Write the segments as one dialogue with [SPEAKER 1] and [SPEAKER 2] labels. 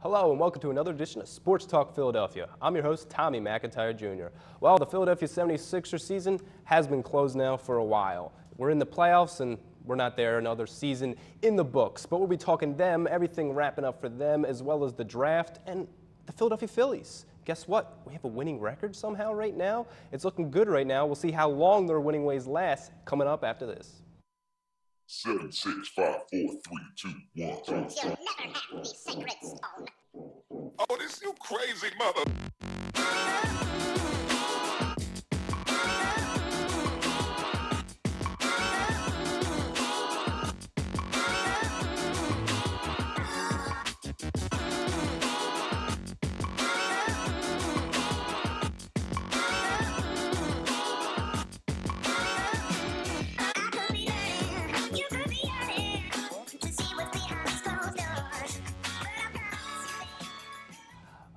[SPEAKER 1] Hello and welcome to another edition of Sports Talk Philadelphia. I'm your host, Tommy McIntyre Jr. Well, the Philadelphia 76ers season has been closed now for a while. We're in the playoffs and we're not there, another season in the books. But we'll be talking them, everything wrapping up for them, as well as the draft and the Philadelphia Phillies. Guess what? We have a winning record somehow right now. It's looking good right now. We'll see how long their winning ways last coming up after this.
[SPEAKER 2] 7, 6, 5, 4, 3, 2, 1.
[SPEAKER 3] You'll never have the sacred stone.
[SPEAKER 2] Oh, this you crazy mother.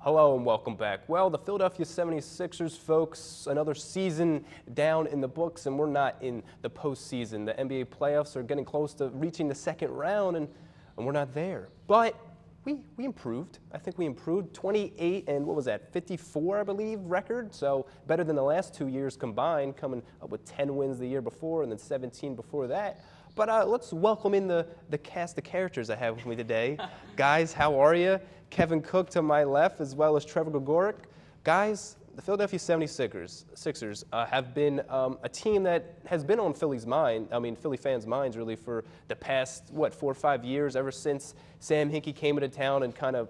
[SPEAKER 1] Hello and welcome back. Well, the Philadelphia 76ers, folks, another season down in the books, and we're not in the postseason. The NBA playoffs are getting close to reaching the second round, and we're not there. But we improved. I think we improved. 28 and what was that, 54, I believe, record. So better than the last 2 years combined, coming up with 10 wins the year before and then 17 before that. But let's welcome in the cast of characters I have with me today. Guys, how are you? Kevin Cook to my left, as well as Trevor Gregoric. Guys, the Philadelphia 76ers have been a team that has been on Philly fans' minds really for the past, 4 or 5 years, ever since Sam Hinkie came into town and kind of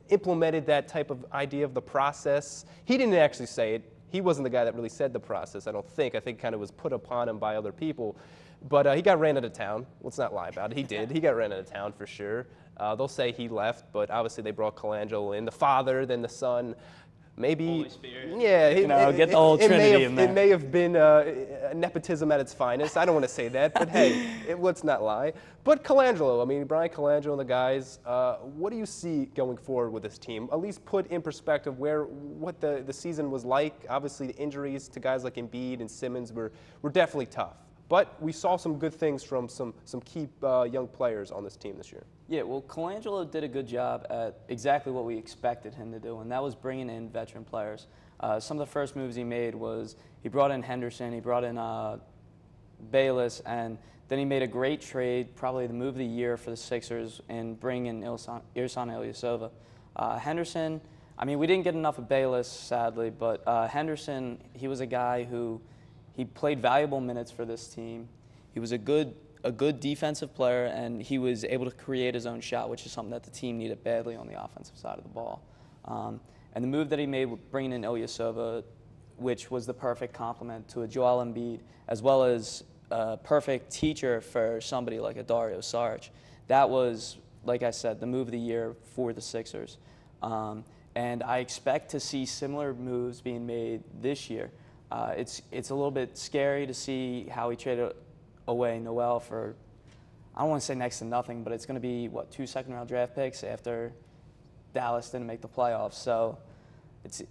[SPEAKER 1] implemented that type of idea of the process. He didn't actually say it. He wasn't the guy that really said the process, I don't think. I think it kind of was put upon him by other people. But he got ran out of town. Let's not lie about it. He did. He got ran out of town for sure. They'll say he left, but obviously they brought Colangelo in, the father, then the son. Maybe,
[SPEAKER 4] Holy Spirit.
[SPEAKER 1] Yeah,
[SPEAKER 4] get the whole Trinity in there.
[SPEAKER 1] It may have been nepotism at its finest. I don't want to say that, but hey, let's not lie. But Colangelo, Brian Colangelo and the guys, what do you see going forward with this team? At least put in perspective what the season was like. Obviously, the injuries to guys like Embiid and Simmons were definitely tough. But we saw some good things from some key young players on this team this year.
[SPEAKER 4] Yeah, well, Colangelo did a good job at exactly what we expected him to do, and that was bringing in veteran players. Some of the first moves he made was he brought in Henderson, he brought in Bayless, and then he made a great trade, probably the move of the year for the Sixers, in bringing in Ersan Ilyasova. Henderson, we didn't get enough of Bayless, sadly, but Henderson, he was a guy who he played valuable minutes for this team. He was a good defensive player, and he was able to create his own shot, which is something that the team needed badly on the offensive side of the ball. And the move that he made, bringing in Ilyasova, which was the perfect complement to a Joel Embiid, as well as a perfect teacher for somebody like a Dario Saric. That was, like I said, the move of the year for the Sixers. And I expect to see similar moves being made this year. It's a little bit scary to see how he traded away Noel for, I don't want to say next to nothing, but it's going to be, 2 second-round draft picks after Dallas didn't make the playoffs. So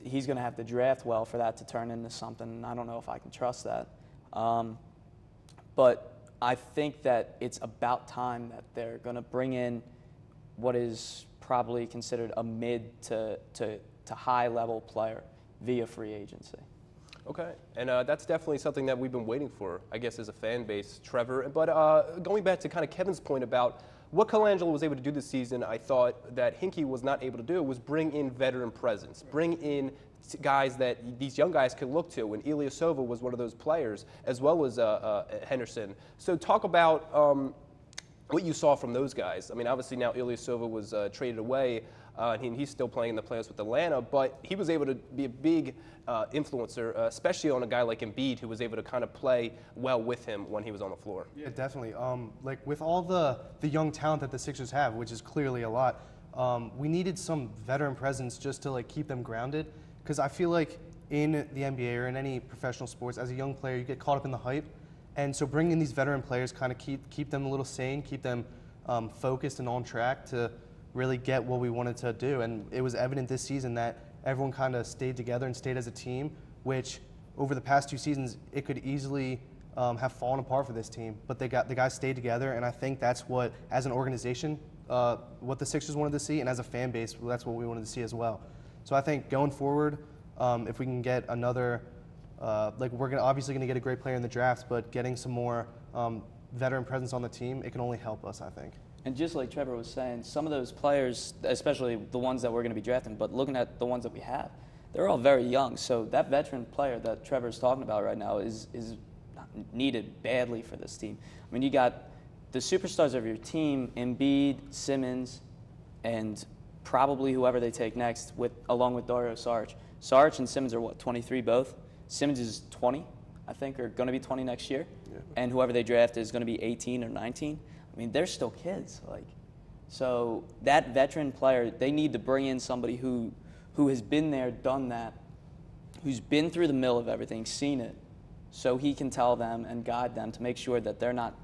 [SPEAKER 4] he's going to have to draft well for that to turn into something, and I don't know if I can trust that. But I think that it's about time that they're going to bring in what is probably considered a mid to high-level player via free agency.
[SPEAKER 1] Okay, and that's definitely something that we've been waiting for, I guess, as a fan base, Trevor. But going back to kind of Kevin's point about what Colangelo was able to do this season, I thought that Hinkie was not able to do was bring in veteran presence, bring in guys that these young guys could look to, and Ilyasova was one of those players, as well as Henderson. So talk about what you saw from those guys. Obviously now Ilyasova was traded away, and he's still playing in the playoffs with Atlanta, but he was able to be a big influencer, especially on a guy like Embiid, who was able to kind of play well with him when he was on the floor.
[SPEAKER 5] Yeah, definitely. With all the young talent that the Sixers have, which is clearly a lot, we needed some veteran presence just to keep them grounded. Because I feel like in the NBA or in any professional sports, as a young player, you get caught up in the hype. And so bringing in these veteran players kind of keep them a little sane, keep them focused and on track to really get what we wanted to do. And it was evident this season that everyone kind of stayed together and stayed as a team, which over the past 2 seasons, it could easily have fallen apart for this team. But the guys stayed together, and I think that's what, as an organization, what the Sixers wanted to see, and as a fan base, that's what we wanted to see as well. So I think going forward, if we can get another, we're obviously going to get a great player in the draft, but getting some more veteran presence on the team, it can only help us, I think.
[SPEAKER 4] And just like Trevor was saying, some of those players, especially the ones that we're going to be drafting, but looking at the ones that we have, they're all very young. So that veteran player that Trevor's talking about right now is needed badly for this team. I mean, you got the superstars of your team, Embiid, Simmons, and probably whoever they take next, along with Dario Saric. Saric and Simmons are, what, 23 both? Simmons is 20, I think, or going to be 20 next year. Yeah. And whoever they draft is going to be 18 or 19. I mean, they're still kids. So that veteran player, they need to bring in somebody who has been there, done that, who's been through the mill of everything, seen it, so he can tell them and guide them to make sure that they're not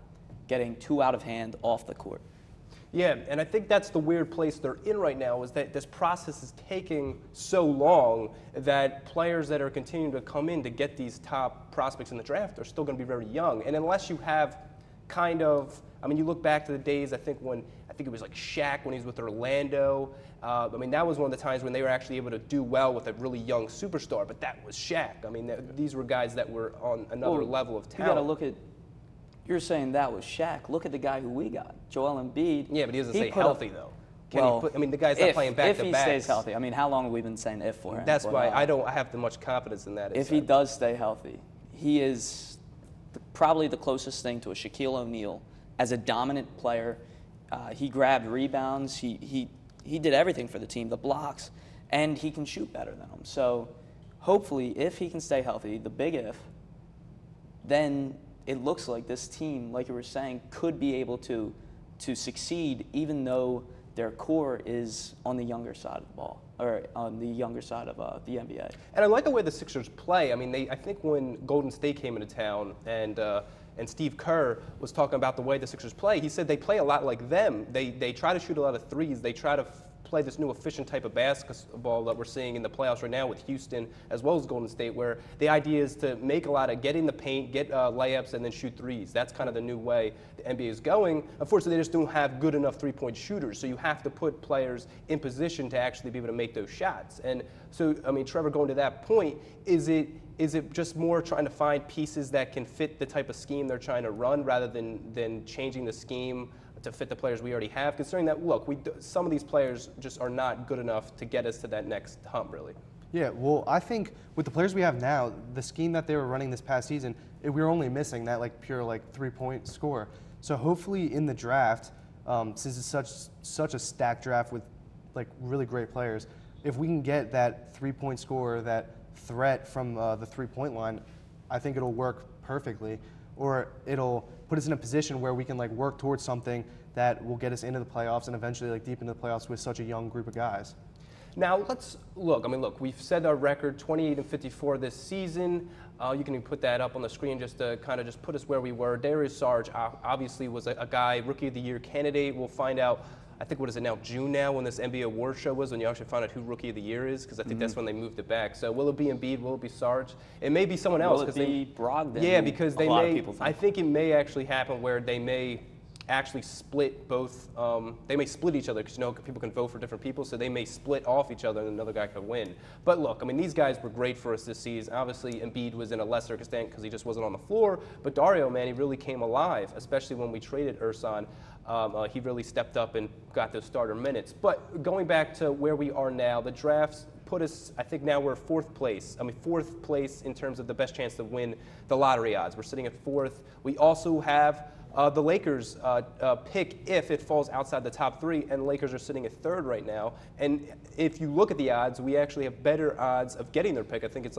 [SPEAKER 4] getting too out of hand off the court.
[SPEAKER 1] Yeah, and I think that's the weird place they're in right now, is that this process is taking so long that players that are continuing to come in to get these top prospects in the draft are still going to be very young. And unless you have kind of, I mean, you look back to the days, I think it was like Shaq when he was with Orlando. I mean, that was one of the times when they were actually able to do well with a really young superstar, but that was Shaq. I mean, these were guys that were on another level of talent.
[SPEAKER 4] You got to look at, you're saying that was Shaq. Look at the guy who we got, Joel Embiid.
[SPEAKER 1] Yeah, but he doesn't stay healthy, though. I mean, the guy's not playing back-to-back.
[SPEAKER 4] If he stays healthy. I mean, how long have we been saying if for him?
[SPEAKER 1] That's why I have much confidence in that.
[SPEAKER 4] If he does stay healthy, he is probably the closest thing to a Shaquille O'Neal as a dominant player. He grabbed rebounds. He did everything for the team, the blocks, and he can shoot better than him. So hopefully, if he can stay healthy, the big if, then it looks like this team, like you were saying, could be able to succeed, even though their core is on the younger side of the ball, or on the younger side of the NBA.
[SPEAKER 1] And I like the way the Sixers play. I mean, I think when Golden State came into town and Steve Kerr was talking about the way the Sixers play, he said they play a lot like them. They try to shoot a lot of threes. They try to play this new efficient type of basketball that we're seeing in the playoffs right now with Houston as well as Golden State, where the idea is to make a lot of get in the paint, get layups, and then shoot threes. That's kind of the new way the NBA is going. Unfortunately, they just don't have good enough three-point shooters, so you have to put players in position to actually be able to make those shots. And so, I mean, Trevor, going to that point, is it just more trying to find pieces that can fit the type of scheme they're trying to run rather than changing the scheme to fit the players we already have, considering that, look, some of these players just are not good enough to get us to that next hump, really?
[SPEAKER 5] Yeah, well, I think with the players we have now, the scheme that they were running this past season, we were only missing that pure three-point score. So hopefully in the draft, since it's such a stacked draft with really great players, if we can get that three-point score, that threat from the three-point line, I think it'll work perfectly. Or it'll put us in a position where we can work towards something that will get us into the playoffs and eventually deep into the playoffs with such a young group of guys.
[SPEAKER 1] Now let's look. I mean, look, we've said our record 28-54 this season. You can put that up on the screen just to kind of just put us where we were. Dario Saric obviously was a guy, Rookie of the Year candidate. We'll find out. I think, what is it now, June now, when this NBA award show was, when you actually find out who Rookie of the Year is, because I think that's when they moved it back. So will it be Embiid? Will it be Saric? It may be someone else.
[SPEAKER 4] Will it be Brogdon?
[SPEAKER 1] Yeah, because
[SPEAKER 4] a lot of people think.
[SPEAKER 1] I think it may actually happen where they may actually split both. They may split each other, because people can vote for different people, so they may split off each other and another guy could win. But look, I mean, these guys were great for us this season. Obviously, Embiid was in a lesser extent because he just wasn't on the floor. But Dario, man, he really came alive, especially when we traded Ersan. He really stepped up and got those starter minutes. But going back to where we are now, the drafts put us, I think now we're fourth place. I mean, fourth place in terms of the best chance to win the lottery odds. We're sitting at fourth. We also have the Lakers pick if it falls outside the top three, and the Lakers are sitting at third right now. And if you look at the odds, we actually have better odds of getting their pick. I think it's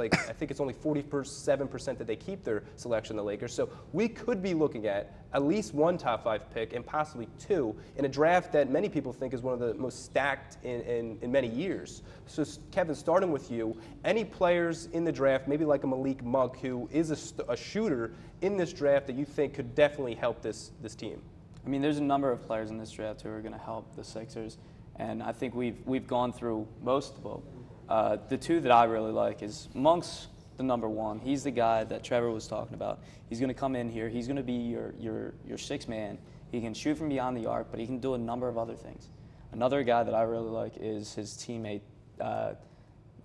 [SPEAKER 1] only 47% that they keep their selection, the Lakers. So we could be looking at least one top five pick and possibly two in a draft that many people think is one of the most stacked in many years. So Kevin, starting with you, any players in the draft, maybe like a Malik Monk, who is a shooter in this draft that you think could definitely help this team?
[SPEAKER 4] I mean, there's a number of players in this draft who are going to help the Sixers, and I think we've gone through most of them. The two that I really like is Monk's the number one. He's the guy that Trevor was talking about. He's going to come in here. He's going to be your sixth man. He can shoot from beyond the arc, but he can do a number of other things. Another guy that I really like is his teammate,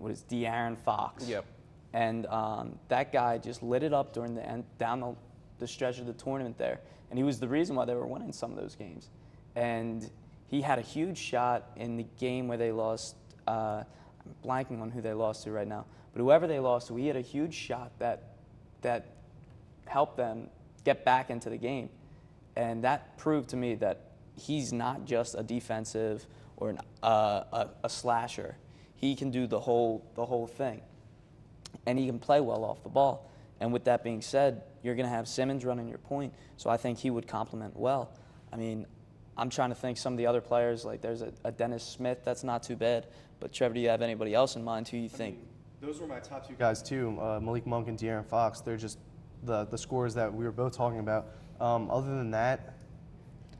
[SPEAKER 4] De'Aaron Fox.
[SPEAKER 1] Yep.
[SPEAKER 4] And that guy just lit it up during the end, down the stretch of the tournament there. And he was the reason why they were winning some of those games. And he had a huge shot in the game where they lost. I'm blanking on who they lost to right now. But whoever they lost to, he had a huge shot that helped them get back into the game. And that proved to me that he's not just a defensive or a slasher. He can do the whole thing. And he can play well off the ball. And with that being said, you're going to have Simmons running your point, so I think he would complement well. I mean, I'm trying to think some of the other players, like there's a Dennis Smith, that's not too bad. But Trevor, do you have anybody else in mind who you think?
[SPEAKER 5] Those were my top two guys too, Malik Monk and De'Aaron Fox. They're just the scorers that we were both talking about. Other than that,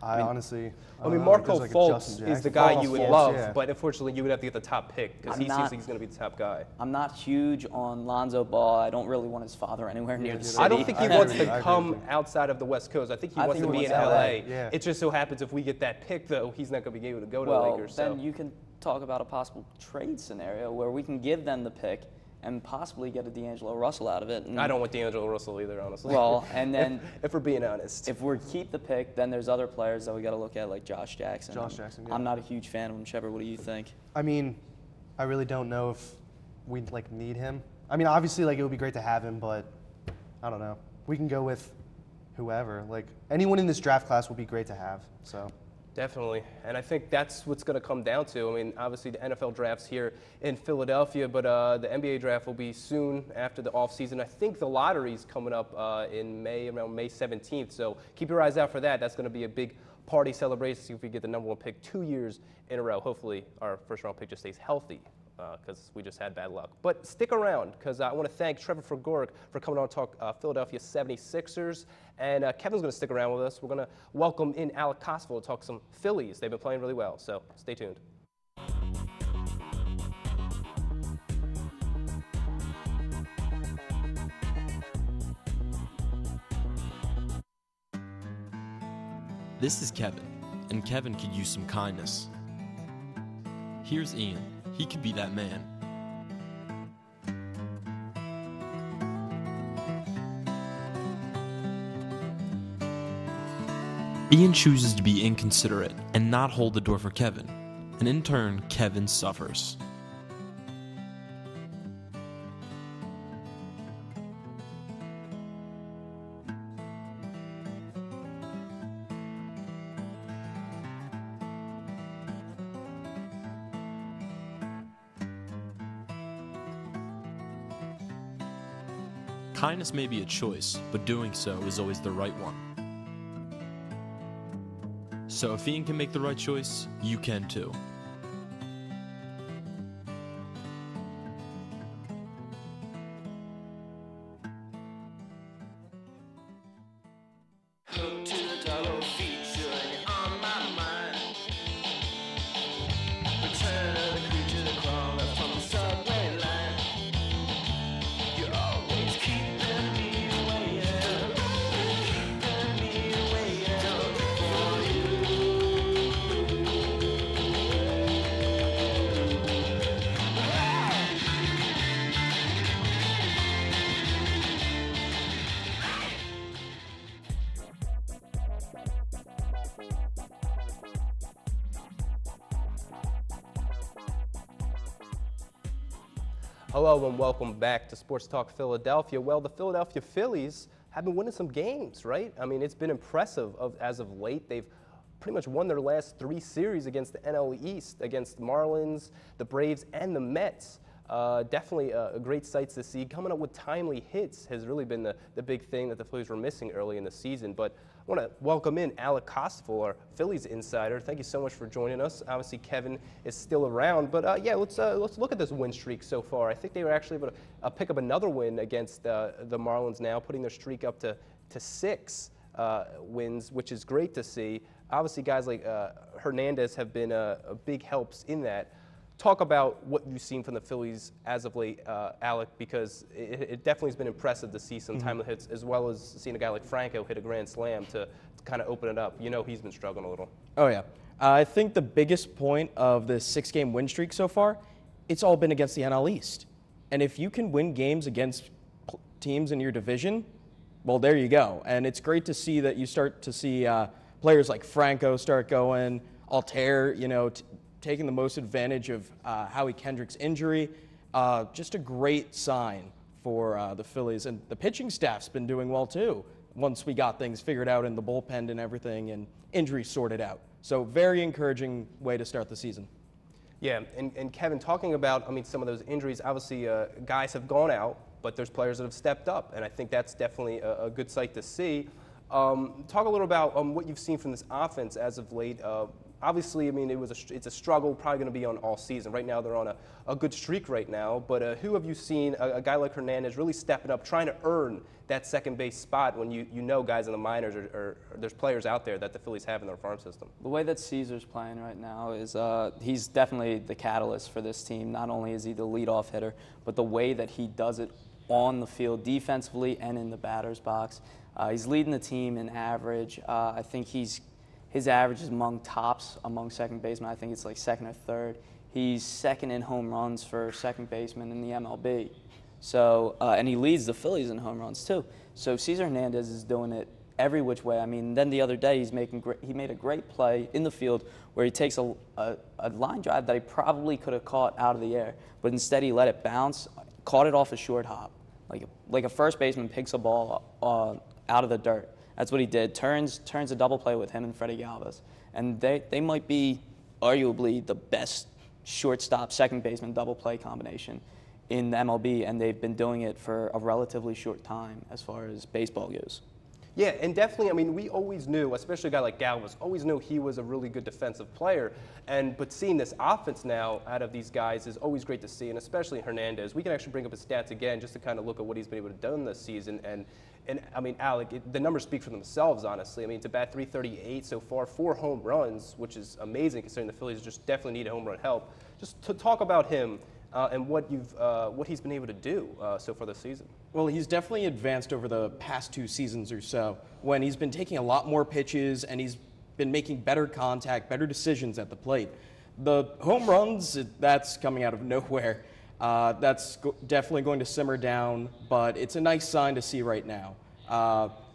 [SPEAKER 5] I honestly,
[SPEAKER 1] I mean,
[SPEAKER 5] know,
[SPEAKER 1] Marco
[SPEAKER 5] like
[SPEAKER 1] Fultz is the guy you would
[SPEAKER 5] Fultz,
[SPEAKER 1] love,
[SPEAKER 5] yeah.
[SPEAKER 1] but unfortunately you would have to get the top pick because he seems like he's going to be the top guy.
[SPEAKER 4] I'm not huge on Lonzo Ball. I don't really want his father anywhere near the city.
[SPEAKER 1] I don't think he
[SPEAKER 5] I
[SPEAKER 1] wants
[SPEAKER 5] agree,
[SPEAKER 1] to
[SPEAKER 5] I agree
[SPEAKER 1] come
[SPEAKER 5] with you.
[SPEAKER 1] outside of the West Coast. I think he wants
[SPEAKER 4] think
[SPEAKER 1] to
[SPEAKER 4] he
[SPEAKER 1] be in
[SPEAKER 4] wants
[SPEAKER 1] LA.
[SPEAKER 5] Yeah.
[SPEAKER 1] It just so happens if we get that pick, though, he's not going to be able to go to the
[SPEAKER 4] Well,
[SPEAKER 1] Lakers.
[SPEAKER 4] then
[SPEAKER 1] So.
[SPEAKER 4] you can talk about a possible trade scenario where we can give them the pick and possibly get a D'Angelo Russell out of it. And,
[SPEAKER 1] I don't want D'Angelo Russell either, honestly.
[SPEAKER 4] Well, and then
[SPEAKER 1] if we're being honest.
[SPEAKER 4] if we keep the pick, then there's other players that we got to look at, like Josh Jackson.
[SPEAKER 5] Josh Jackson, yeah.
[SPEAKER 4] I'm not a huge fan of him. Trevor, what do you think?
[SPEAKER 5] I mean, I really don't know if we need him. I mean, obviously, it would be great to have him, but I don't know. We can go with whoever. Anyone in this draft class would be great to have. So.
[SPEAKER 1] Definitely, and I think that's what's going to come down to. I mean, obviously the NFL draft's here in Philadelphia, but the NBA draft will be soon after the offseason. I think the lottery's coming up in May, around May 17th, so keep your eyes out for that. That's going to be a big party celebration, see if we get the number one pick 2 years in a row. Hopefully our first-round pick just stays healthy because we just had bad luck. But stick around because I want to thank Trevor Fagoric for coming on to talk Philadelphia 76ers. And Kevin's going to stick around with us. We're going to welcome in Alec Kosville to talk some Phillies. They've been playing really well, so stay tuned.
[SPEAKER 6] This is Kevin, and Kevin could use some kindness. Here's Ian. He could be that man. Ian chooses to be inconsiderate and not hold the door for Kevin, and in turn, Kevin suffers. Kindness may be a choice, but doing so is always the right one. So if Ian can make the right choice, you can too.
[SPEAKER 1] Hello and welcome back to Sports Talk Philadelphia. Well, the Philadelphia Phillies have been winning some games, right? I mean, it's been impressive as of late. They've pretty much won their last 3 series against the NL East, against the Marlins, the Braves, and the Mets. Definitely a great sight to see. Coming up with timely hits has really been the big thing that the Phillies were missing early in the season. But I want to welcome in Alec Kosville, our Phillies insider. Thank you so much for joining us. Obviously, Kevin is still around, but yeah, let's look at this win streak so far. I think they were actually able to pick up another win against the Marlins now, putting their streak up to 6 wins, which is great to see. Obviously, guys like Hernandez have been big helps in that. Talk about what you've seen from the Phillies as of late, Alec, because it definitely has been impressive to see some timely hits, as well as seeing a guy like Franco hit a grand slam to kind of open it up. You know he's been struggling a little.
[SPEAKER 7] Oh, yeah. I think the biggest point of this 6-game win streak so far, it's all been against the NL East. And if you can win games against teams in your division, well, there you go. And it's great to see that you start to see players like Franco start going, Altair, taking the most advantage of Howie Kendrick's injury. Just a great sign for the Phillies. And the pitching staff's been doing well, too, once we got things figured out in the bullpen and everything and injuries sorted out. So very encouraging way to start the season.
[SPEAKER 1] Yeah, and Kevin, talking about, some of those injuries, obviously guys have gone out, but there's players that have stepped up, and I think that's definitely a good sight to see. Talk a little about what you've seen from this offense as of late. Obviously, it's a struggle, probably going to be on all season. Right now, they're on a good streak right now. But who have you seen, a guy like Hernandez, really stepping up, trying to earn that second base spot when you know guys in the minors or there's players out there that the Phillies have in their farm system?
[SPEAKER 4] The way that Caesar's playing right now is he's definitely the catalyst for this team. Not only is he the leadoff hitter, but the way that he does it on the field defensively and in the batter's box. He's leading the team in average. I think his average is among tops among second basemen. I think it's like second or third. He's second in home runs for second baseman in the MLB. So, and he leads the Phillies in home runs too. So Cesar Hernandez is doing it every which way. Then the other day he made a great play in the field where he takes a line drive that he probably could have caught out of the air, but instead he let it bounce, caught it off a short hop, like a first baseman picks a ball out of the dirt. That's what he did. Turns a double play with him and Freddie Galvis. And they might be arguably the best shortstop, second baseman double play combination in the MLB, and they've been doing it for a relatively short time as far as baseball goes.
[SPEAKER 1] Yeah, and definitely, we always knew, especially a guy like Galvis, always knew he was a really good defensive player. But seeing this offense now out of these guys is always great to see, and especially Hernandez. We can actually bring up his stats again just to kind of look at what he's been able to do this season. And Alec, the numbers speak for themselves, honestly. To bat .338 so far, 4 home runs, which is amazing considering the Phillies just definitely need home run help. Just to talk about him and what he's been able to do so far this season.
[SPEAKER 7] Well, he's definitely advanced over the past 2 seasons or so when he's been taking a lot more pitches and he's been making better contact, better decisions at the plate. The home runs, that's coming out of nowhere. That's definitely going to simmer down, but it's a nice sign to see right now.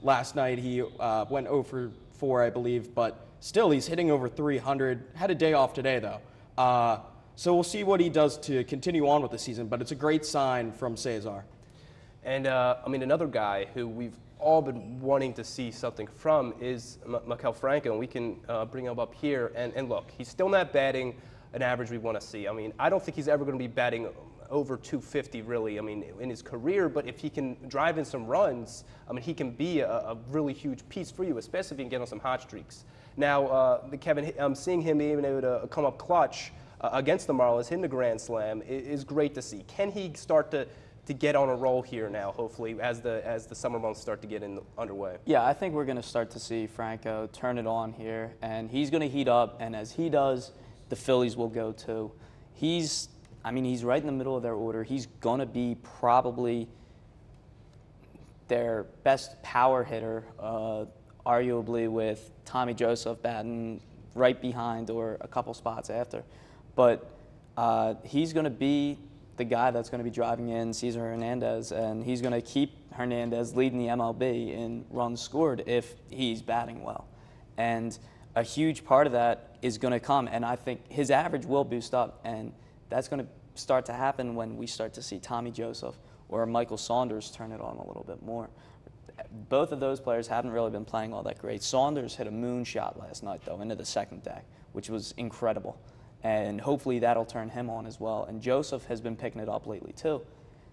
[SPEAKER 7] Last night he went 0 for 4, I believe, but still he's hitting over 300. Had a day off today, though. So we'll see what he does to continue on with the season, but it's a great sign from Cesar.
[SPEAKER 1] And, another guy who we've all been wanting to see something from is Maikel Franco, and we can bring him up here. And look, he's still not batting an average we want to see. I don't think he's ever going to be batting over 250, really, in his career. But if he can drive in some runs, he can be a really huge piece for you, especially if he can get on some hot streaks. Now, Kevin, seeing him being able to come up clutch against the Marlins, hitting the grand slam, is great to see. Can he start to get on a roll here now, hopefully, as the summer months start to get underway?
[SPEAKER 4] Yeah, I think we're going to start to see Franco turn it on here, and he's going to heat up, and as he does, the Phillies will go too. He's right in the middle of their order. He's going to be probably their best power hitter, arguably with Tommy Joseph batting right behind or a couple spots after. But he's going to be the guy that's going to be driving in Cesar Hernandez, and he's going to keep Hernandez leading the MLB in runs scored if he's batting well. And a huge part of that is going to come, and I think his average will boost up, and that's going to start to happen when we start to see Tommy Joseph or Michael Saunders turn it on a little bit more. Both of those players haven't really been playing all that great. Saunders hit a moonshot last night, though, into the second deck, which was incredible. And hopefully that'll turn him on as well. And Joseph has been picking it up lately too.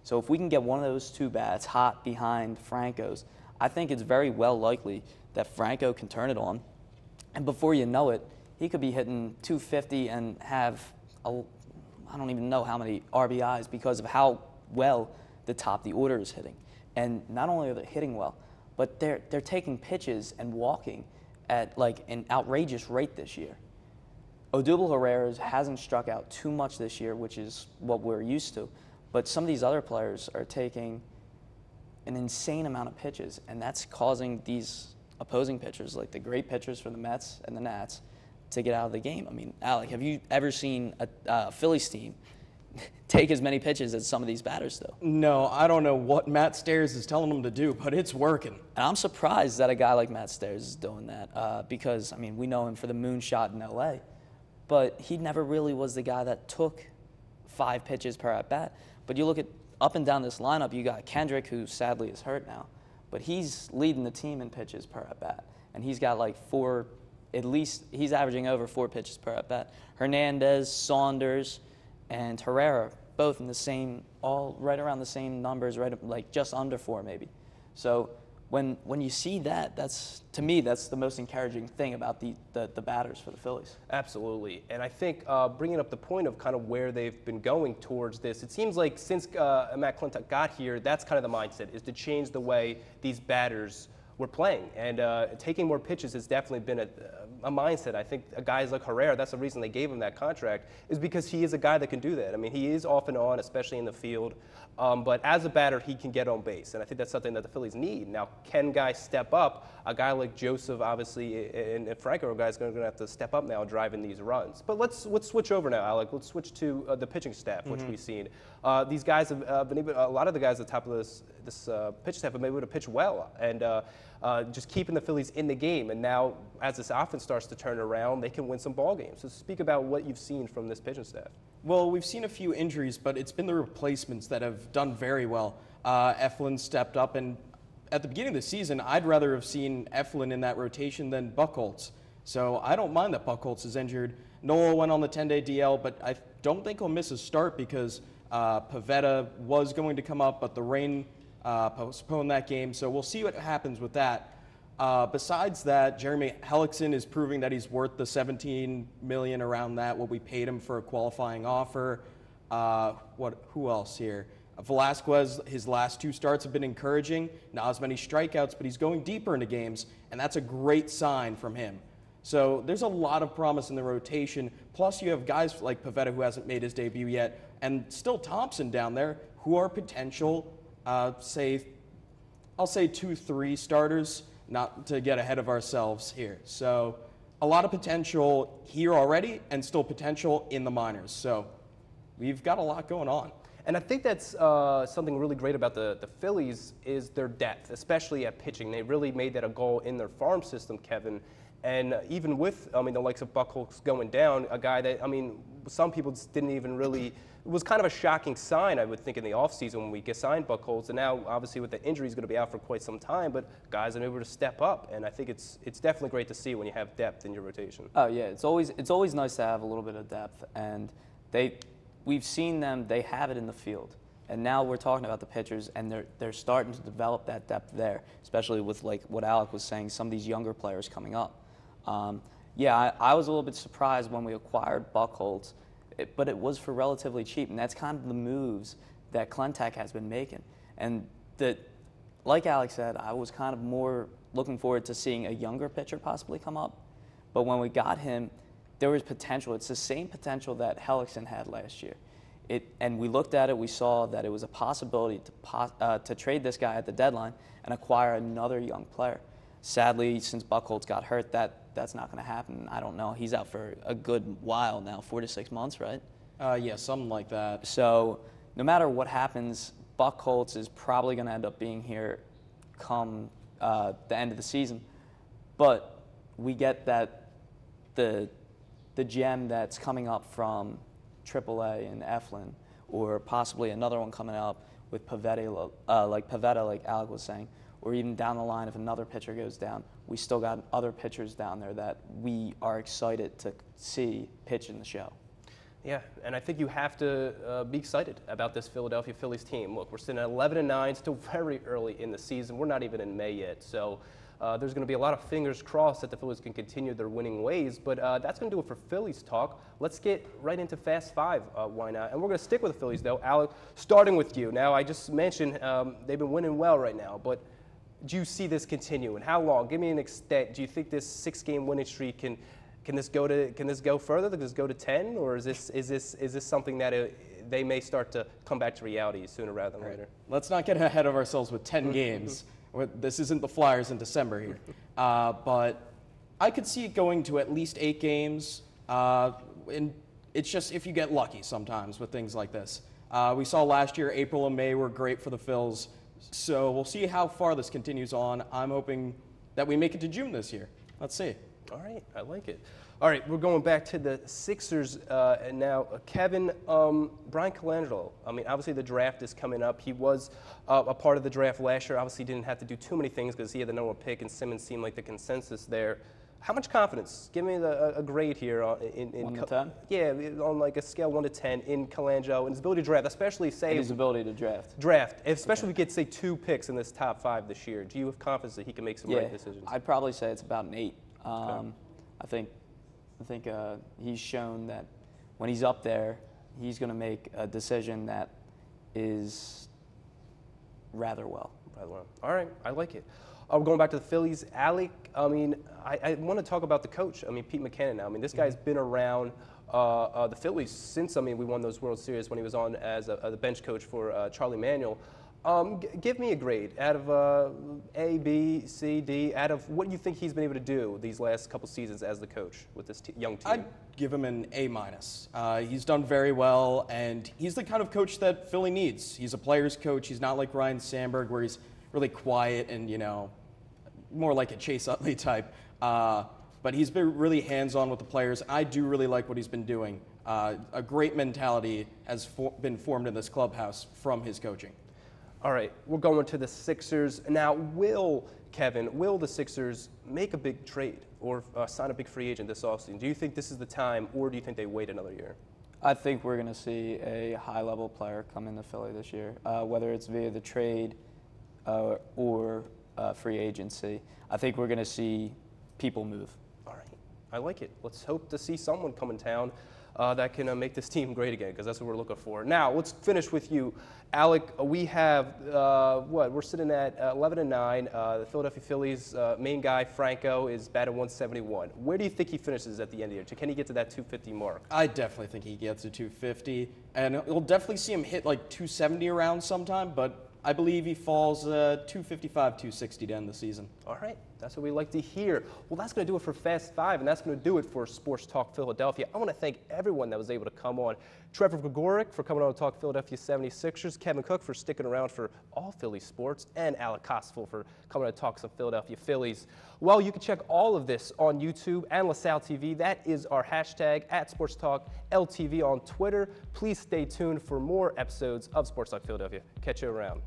[SPEAKER 4] So if we can get one of those 2 bats hot behind Franco's, I think it's very well likely that Franco can turn it on. And before you know it, he could be hitting 250 and have, I don't even know how many RBIs because of how well the top of the order is hitting. And not only are they hitting well, but they're taking pitches and walking at like an outrageous rate this year. Odubel Herrera hasn't struck out too much this year, which is what we're used to. But some of these other players are taking an insane amount of pitches, and that's causing these opposing pitchers, like the great pitchers for the Mets and the Nats, to get out of the game. I mean, Alec, have you ever seen a Phillies team take as many pitches as some of these batters do?
[SPEAKER 7] No, I don't know what Matt Stairs is telling them to do, but it's working.
[SPEAKER 4] And I'm surprised that a guy like Matt Stairs is doing that because, I mean, we know him for the moonshot in L.A., but he never really was the guy that took 5 pitches per at-bat. But you look at up and down this lineup, you got Kendrick, who sadly is hurt now, but he's leading the team in pitches per at-bat. And he's got like 4, at least he's averaging over 4 pitches per at-bat. Hernandez, Saunders, and Herrera, both in the same, all right around the same numbers, right, like just under 4 maybe. So when you see that, that's, to me, that's the most encouraging thing about the batters for the Phillies.
[SPEAKER 1] Absolutely. And I think bringing up the point of kind of where they've been going towards this, it seems like since Matt Klentak got here, that's kind of the mindset, is to change the way these batters were playing. And taking more pitches has definitely been a mindset. I think guys like Herrera, that's the reason they gave him that contract, is because he is a guy that can do that. I mean, he is off and on, especially in the field. But as a batter, he can get on base. And I think that's something that the Phillies need. Now, can guys step up? A guy like Joseph, obviously, and Franco are guys going to have to step up now driving these runs. But let's switch over now, Alec. Let's switch to the pitching staff, which we've seen. These guys have been able, a lot of the guys at the top of this pitch staff have been able to pitch well. And just keeping the Phillies in the game. And now, as this offense starts to turn around, they can win some ball games. So speak about what you've seen from this pitching staff.
[SPEAKER 7] Well, we've seen a few injuries, but it's been the replacements that have done very well. Eflin stepped up, and at the beginning of the season, I'd rather have seen Eflin in that rotation than Buchholz. So I don't mind that Buchholz is injured. Nola went on the 10-day DL, but I don't think he'll miss a start because Pivetta was going to come up, but the rain postponed that game. So we'll see what happens with that. Besides that, Jeremy Hellickson is proving that he's worth the $17 million around that, what we paid him for a qualifying offer. Who else here? Velasquez, his last 2 starts have been encouraging. Not as many strikeouts, but he's going deeper into games, and that's a great sign from him. So there's a lot of promise in the rotation. Plus, you have guys like Pivetta, who hasn't made his debut yet, and still Thompson down there, who are potential, I'll say 2-3 starters. Not to get ahead of ourselves here. So a lot of potential here already and still potential in the minors. So we've got a lot going on.
[SPEAKER 1] And I think that's something really great about the Phillies is their depth, especially at pitching. They really made that a goal in their farm system, Kevin. And even with, the likes of Buchholz going down, a guy that, some people just didn't even really, it was kind of a shocking sign, I would think, in the offseason when we signed Buchholz. And now, obviously, with the injury, he's going to be out for quite some time, but guys are able to step up. And I think it's definitely great to see when you have depth in your rotation.
[SPEAKER 4] Oh, yeah. It's always nice to have a little bit of depth. And we've seen them, they have it in the field. And now we're talking about the pitchers, and they're starting to develop that depth there, especially with, like what Alec was saying, some of these younger players coming up. I was a little bit surprised when we acquired Buchholz, but it was for relatively cheap, and that's kind of the moves that Klentak has been making. And like Alex said, I was kind of more looking forward to seeing a younger pitcher possibly come up. But when we got him, there was potential. It's the same potential that Hellickson had last year. And we looked at it, we saw that it was a possibility to trade this guy at the deadline and acquire another young player. Sadly, since Buchholz got hurt, that's not going to happen. I don't know. He's out for a good while now, 4 to 6 months, right?
[SPEAKER 7] Yeah, something like that.
[SPEAKER 4] So no matter what happens, Buchholz is probably going to end up being here come the end of the season. But we get that the gem that's coming up from AAA and Eflin, or possibly another one coming up with Pivetta, like Alec was saying, or even down the line if another pitcher goes down, we still got other pitchers down there that we are excited to see pitch in the show.
[SPEAKER 1] Yeah, and I think you have to be excited about this Philadelphia Phillies team. Look, we're sitting at 11-9, still very early in the season. We're not even in May yet, so there's going to be a lot of fingers crossed that the Phillies can continue their winning ways. But that's going to do it for Phillies talk. Let's get right into Fast Five, why not? And we're going to stick with the Phillies, though. Alec, starting with you. Now, I just mentioned they've been winning well right now, but do you see this continuing? How long? Give me an extent. Do you think this 6-game winning streak can Can this go further? Can this go to 10, or is this something that they may start to come back to reality sooner rather than later?
[SPEAKER 7] Let's not get ahead of ourselves with 10 games. This isn't the Flyers in December here. But I could see it going to at least 8 games. And it's just if you get lucky sometimes with things like this. We saw last year April and May were great for the Phils. So we'll see how far this continues on. I'm hoping that we make it to June this year. Let's see.
[SPEAKER 1] All right, I like it. All right, we're going back to the Sixers now. Kevin, Brian Colangelo, I mean, obviously the draft is coming up. He was a part of the draft last year. Obviously didn't have to do too many things because he had the number 1 pick, and Simmons seemed like the consensus there. How much confidence? Give me a grade here. In
[SPEAKER 4] 1 to 10?
[SPEAKER 1] Yeah, on like a scale 1 to 10 in Colangelo and his ability to draft, especially say
[SPEAKER 4] His ability to draft.
[SPEAKER 1] Especially if we get, say, 2 picks in this top 5 this year. Do you have confidence that he can make some right decisions?
[SPEAKER 4] I'd probably say it's about an 8. I think he's shown that when he's up there, he's going to make a decision that is rather well.
[SPEAKER 1] All right, I like it. We're going back to the Phillies. Alec, I mean, I want to talk about the coach. I mean, Pete McKinnon now. I mean, this guy's been around the Phillies since, I mean, we won those World Series when he was on as the bench coach for Charlie Manuel. Give me a grade out of A, B, C, D, out of what you think he's been able to do these last couple seasons as the coach with this young team.
[SPEAKER 7] I'd give him an A-. He's done very well, and he's the kind of coach that Philly needs. He's a player's coach. He's not like Ryan Sandberg, where he's really quiet and, you know, more like a Chase Utley type. But he's been really hands-on with the players. I do really like what he's been doing. A great mentality has been formed in this clubhouse from his coaching.
[SPEAKER 1] All right, we're going to the Sixers. Now, will the Sixers make a big trade or sign a big free agent this offseason? Do you think this is the time, or do you think they wait another year?
[SPEAKER 4] I think we're going to see a high-level player come into Philly this year, whether it's via the trade or free agency. I think we're going to see people move.
[SPEAKER 1] All right, I like it. Let's hope to see someone come in town that can make this team great again, because that's what we're looking for. Now, let's finish with you, Alec. We have, we're sitting at 11-9. The Philadelphia Phillies main guy, Franco, is batting 171. Where do you think he finishes at the end of the year? Can he get to that 250 mark?
[SPEAKER 7] I definitely think he gets to 250, and you'll definitely see him hit like 270 around sometime, but I believe he falls 255, 260 to end the season.
[SPEAKER 1] All right, that's what we like to hear. Well, that's going to do it for Fast 5, and that's going to do it for Sports Talk Philadelphia. I want to thank everyone that was able to come on. Trevor Gregoric for coming on to talk Philadelphia 76ers, Kevin Cook for sticking around for all Philly sports, and Alec Kostel for coming on to talk some Philadelphia Phillies. Well, you can check all of this on YouTube and LaSalle TV. That is our hashtag at Sports Talk LTV on Twitter. Please stay tuned for more episodes of Sports Talk Philadelphia. Catch you around.